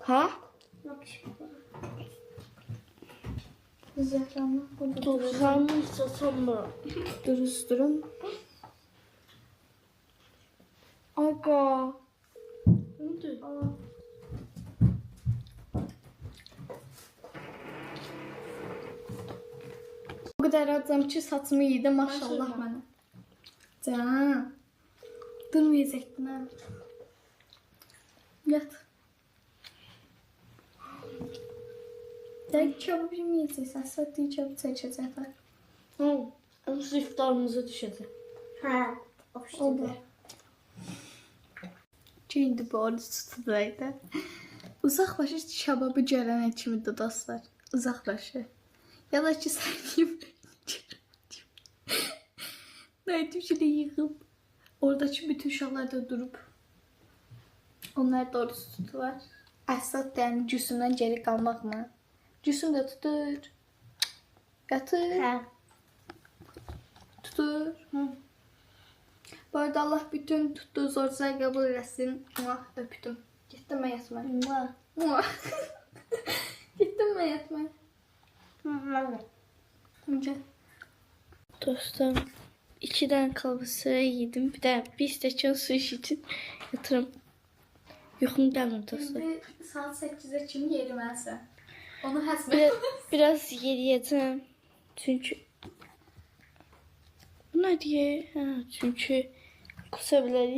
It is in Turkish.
Ha? Zəhranı burada 90 satsam mı? duruşdurum. Aga. Nedir? O kadar adam ki saçımı yedim maşallah Maşallah. mənə. Can. Durmayacaqdın ha. Yat. Dəqiq kebab yeməyəcəksən, satdığı kebab çəkəcəklər. Hı. Nasıl iftarımıza düşecek? Ha. Olur. Şimdi bu oruç tutudaydı. Uzaqbaşı kebabı görən kimidir dostlar. Uzaqbaşı. Ya da ki səniyim. Nəydim şimdi yığıb. Oradakı bütün uşaqlar da durub. Onlar da oruç tutular. Əsad yəni cüsümdən geri qalmaqla. Cüsüm də tutur. Yatır. Ha. Tutur. Hı. Bu arada Allah bütün tuttuğu oruçları kabul etsin. Muah, öptüm. Gittim ben yatmaya. Mua. Muah. Gittim ben yatmaya. Önce. Dostum 2 tane kalbası yedim. Bir de bir stəkan su için yatırım. Yuxum gəlmir dostum. Şimdi saat 8'e kim yerimezse. Onu Biraz, həsbə. biraz yeriyeceğim. Çünkü bu ne diye? Ha, çünkü kusabilirim.